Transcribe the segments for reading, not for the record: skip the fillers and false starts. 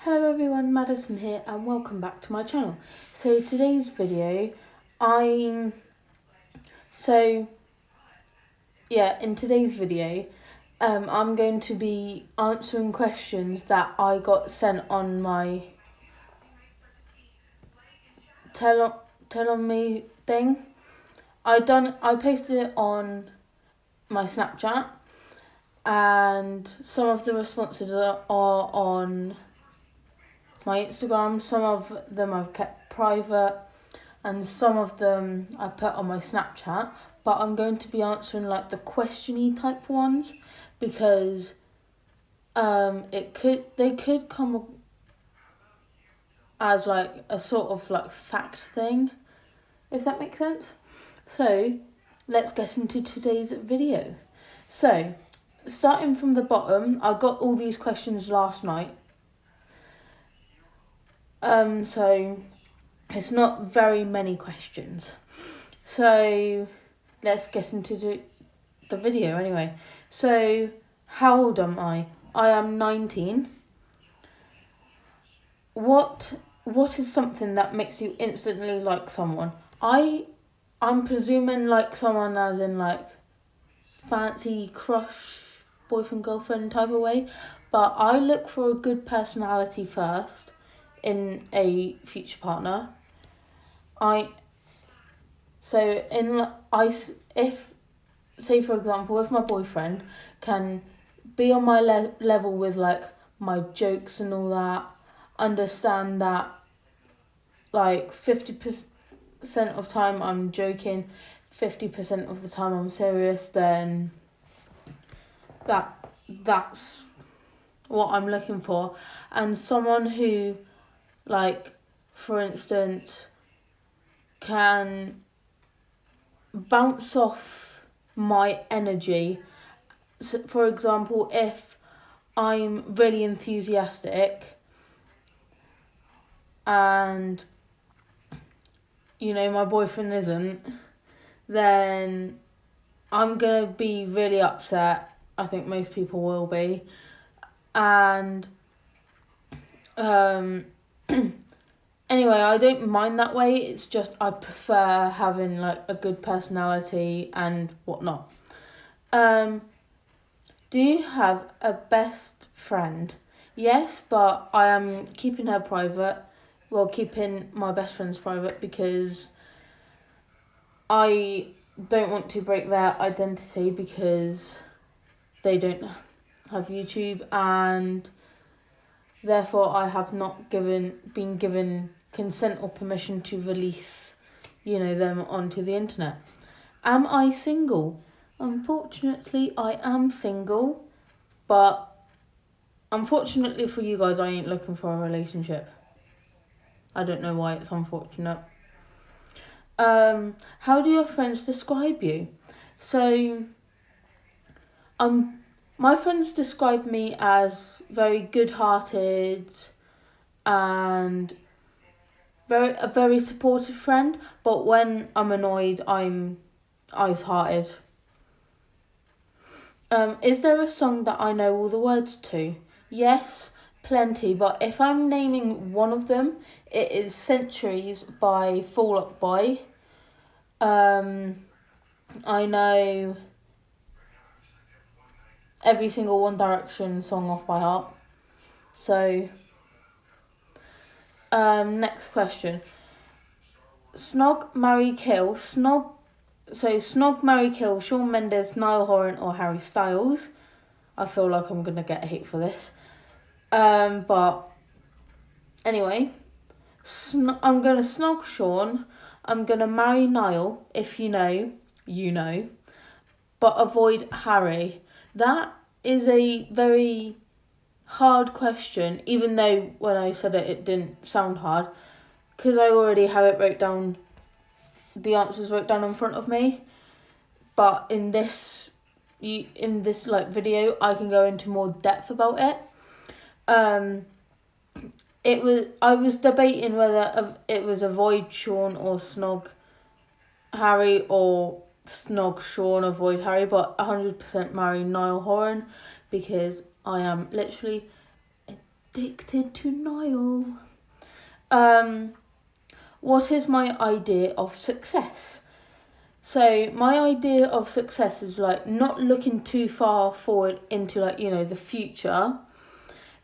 Hello everyone, Madison here and welcome back to my channel. So today's video, in today's video, I'm going to be answering questions that I got sent on my tell me thing. I posted it on my Snapchat, and some of the responses are on my Instagram. Some of them I've kept private and some of them I put on my Snapchat, but I'm going to be answering like the questiony type ones because they could come as like a sort of like fact thing, if that makes sense. So let's get into today's video. So starting from the bottom, I got all these questions last night. So it's not very many questions. So let's get into the video anyway. So how old am I? I am 19. What is something that makes you instantly like someone? I'm presuming like someone as in like fancy crush, boyfriend, girlfriend type of way. But I look for a good personality first in a future partner. If say for example, if my boyfriend can be on my level with like my jokes and all that, understand that like 50% of time I'm joking, 50% of the time I'm serious, then that's what I'm looking for. And someone who, like, for instance, can bounce off my energy. So, for example, if I'm really enthusiastic and my boyfriend isn't, then I'm gonna be really upset. I think most people will be. And anyway, I don't mind that way. It's just I prefer having like a good personality and whatnot. Do you have a best friend? Yes, but I am keeping her private. Well, keeping my best friends private because I don't want to break their identity because they don't have YouTube, and therefore I have not been given consent or permission to release, them onto the internet. Am I single? Unfortunately, I am single, but unfortunately for you guys, I ain't looking for a relationship. I don't know why it's unfortunate. How do your friends describe you? So, my friends describe me as very good-hearted and a very supportive friend, but when I'm annoyed, I'm ice-hearted. Is there a song that I know all the words to? Yes, plenty, but if I'm naming one of them, it is Centuries by Fall Out Boy. I know every single One Direction song off by heart. So, next question. Snog, marry, kill. Snog, marry, kill. Shawn Mendes, Niall Horan or Harry Styles. I feel like I'm going to get hate for this. But anyway, I'm going to snog Shawn. I'm going to marry Niall, if you know, but avoid Harry. That is a very hard question, even though when I said it didn't sound hard, because I already have it the answers wrote down in front of me. But in this video, I can go into more depth about it. I was debating whether it was avoid Shawn or snog Harry, or snog Shawn, avoid Harry, but 100% marry Niall Horan because I am literally addicted to Niall. What is my idea of success? So my idea of success is like not looking too far forward into like, the future,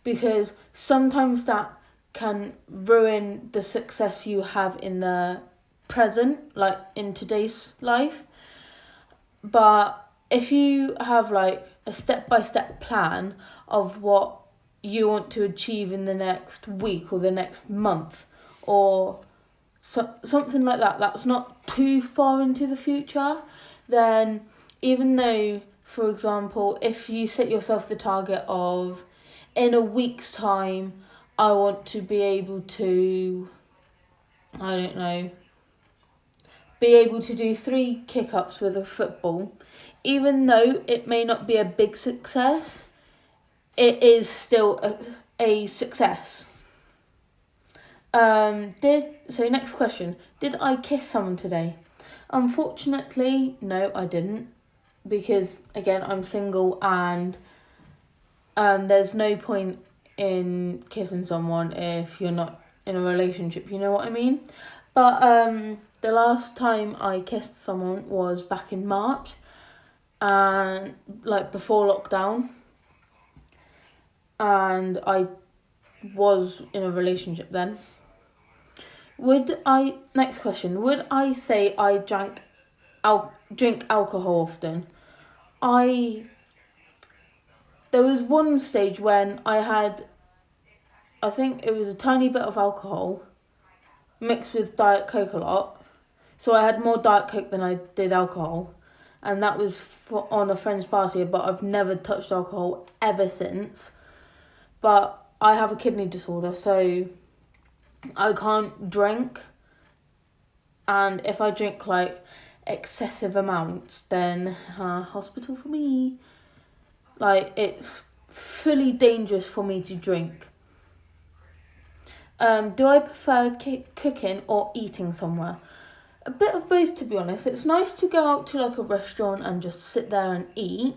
because sometimes that can ruin the success you have in the present, like in today's life. But if you have like a step-by-step plan of what you want to achieve in the next week or the next month, or something like that, that's not too far into the future, then even though, for example, if you set yourself the target of in a week's time, I want to be able to, be able to do 3 kick-ups with a football, even though it may not be a big success, it is still a success. Next question. Did I kiss someone today? Unfortunately, no, I didn't. Because, again, I'm single and there's no point in kissing someone if you're not in a relationship, you know what I mean? But the last time I kissed someone was back in March, and like before lockdown, and I was in a relationship then. Next question, would I say I drink alcohol often? There was one stage when I think it was a tiny bit of alcohol mixed with Diet Coke a lot. So I had more Diet Coke than I did alcohol. And that was on a friend's party, but I've never touched alcohol ever since. But I have a kidney disorder, so I can't drink. And if I drink like excessive amounts, then hospital for me. Like, it's fully dangerous for me to drink. Do I prefer cooking or eating somewhere? A bit of both, to be honest. It's nice to go out to like a restaurant and just sit there and eat,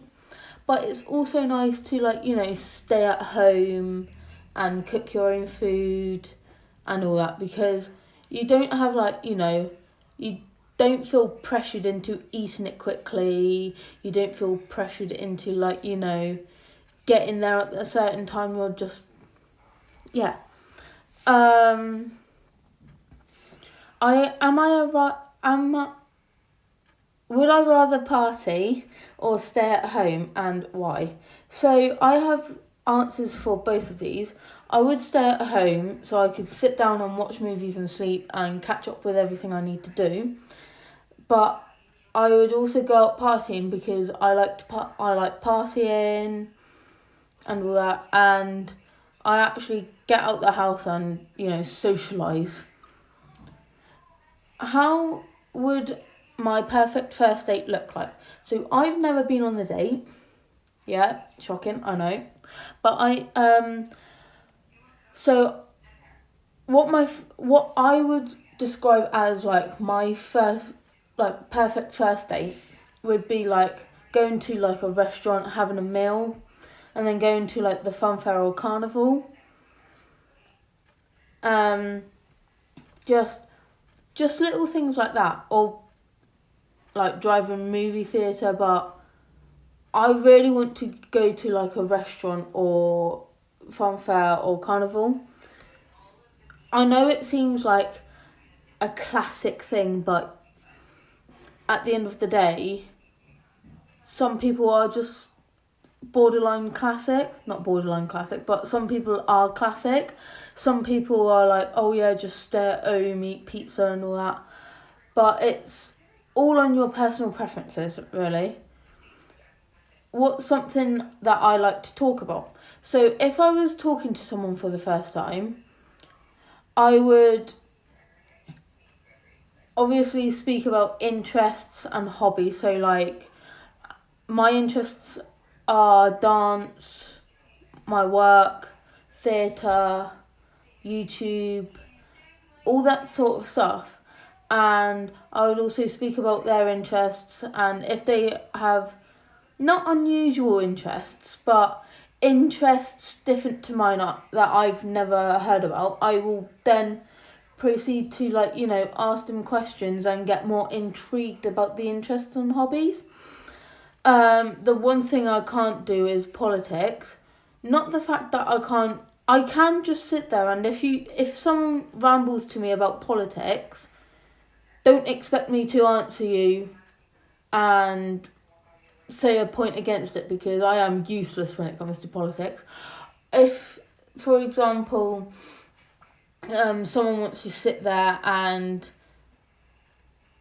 but it's also nice to stay at home and cook your own food and all that, because you don't have you don't feel pressured into eating it quickly. You don't feel pressured into getting there at a certain time. You're just, yeah. Would I rather party or stay at home, and why? So I have answers for both of these. I would stay at home so I could sit down and watch movies and sleep and catch up with everything I need to do. But I would also go out partying because I like partying and all that, and I actually get out the house and socialise. How would my perfect first date look like? So I've never been on a date. Yeah, shocking, I know. But so what I would describe as like my first perfect first date would be like going to like a restaurant, having a meal, and then going to like the fun fair or carnival. Just little things like that, or like driving movie theatre, but I really want to go to like a restaurant or fun fair or carnival. I know it seems like a classic thing, but at the end of the day, some people are just borderline classic. Not borderline classic, but some people are classic. Some people are like, oh yeah, just stay at home, eat pizza and all that. But it's all on your personal preferences, really. What's something that I like to talk about? So if I was talking to someone for the first time, I would obviously speak about interests and hobbies. So like my interests are dance, my work, theatre, YouTube, all that sort of stuff. And I would also speak about their interests, and if they have not unusual interests, but interests different to mine that I've never heard about, I will then proceed to, like, you know, ask them questions and get more intrigued about the interests and hobbies. The one thing I can't do is politics. Not the fact that I can just sit there, and if someone rambles to me about politics, don't expect me to answer you and say a point against it, because I am useless when it comes to politics. If, for example, someone wants to sit there and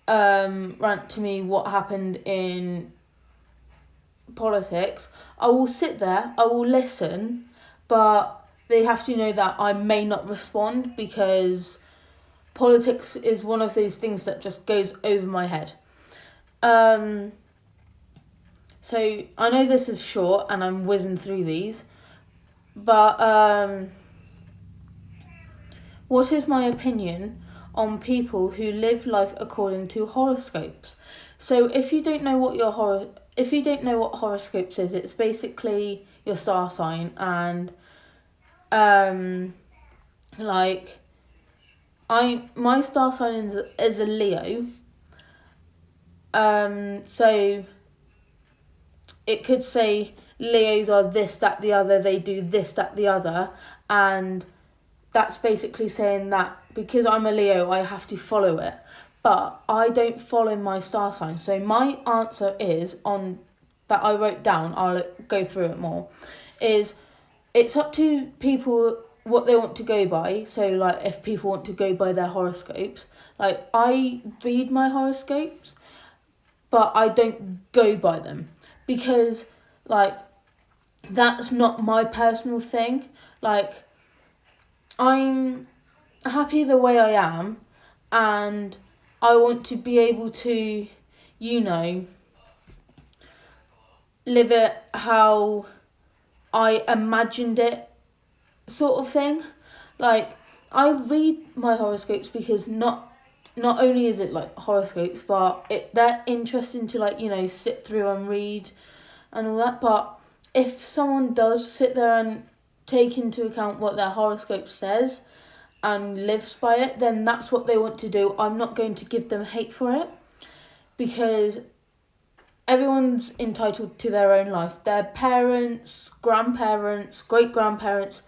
rant to me what happened in politics, I will sit there, I will listen, but they have to know that I may not respond, because politics is one of those things that just goes over my head. So I know this is short and I'm whizzing through these, but what is my opinion on people who live life according to horoscopes? So if you don't know what horoscopes is, it's basically your star sign, and my star sign is a Leo. So it could say Leos are this, that, the other, they do this, that, the other, and that's basically saying that because I'm a Leo, I have to follow it. But I don't follow my star sign. So my answer is, on that I wrote down, I'll go through it more, is it's up to people what they want to go by. So, like, if people want to go by their horoscopes, like, I read my horoscopes, but I don't go by them, because, like, that's not my personal thing. Like, I'm happy the way I am, and I want to be able to, you know, live it how I imagined it, sort of thing. Like, I read my horoscopes because not only is it like horoscopes, but they're interesting to, like, you know, sit through and read and all that. But if someone does sit there and take into account what their horoscope says and lives by it, then that's what they want to do. I'm not going to give them hate for it, because everyone's entitled to their own life. Their parents, grandparents, great-grandparents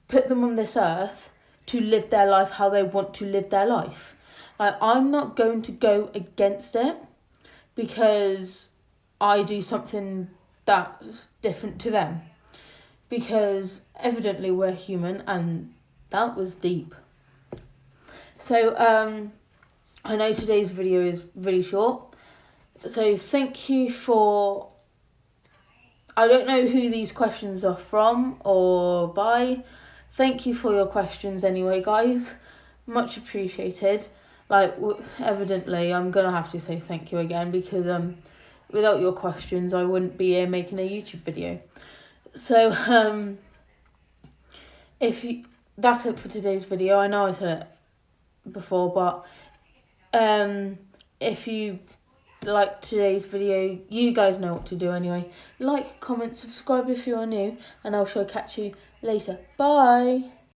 put them on this earth to live their life how they want to live their life. Like, I'm not going to go against it because I do something that's different to them, because evidently we're human, and that was deep. So I know today's video is really short, so thank you for, I don't know who these questions are from or by. Thank you for your questions anyway, guys. Much appreciated. Like, evidently, I'm going to have to say thank you again, because without your questions, I wouldn't be here making a YouTube video. So, that's it for today's video. I know I said it before, but if you like today's video, you guys know what to do anyway. Like, comment, subscribe if you are new, and I shall catch you later. Bye!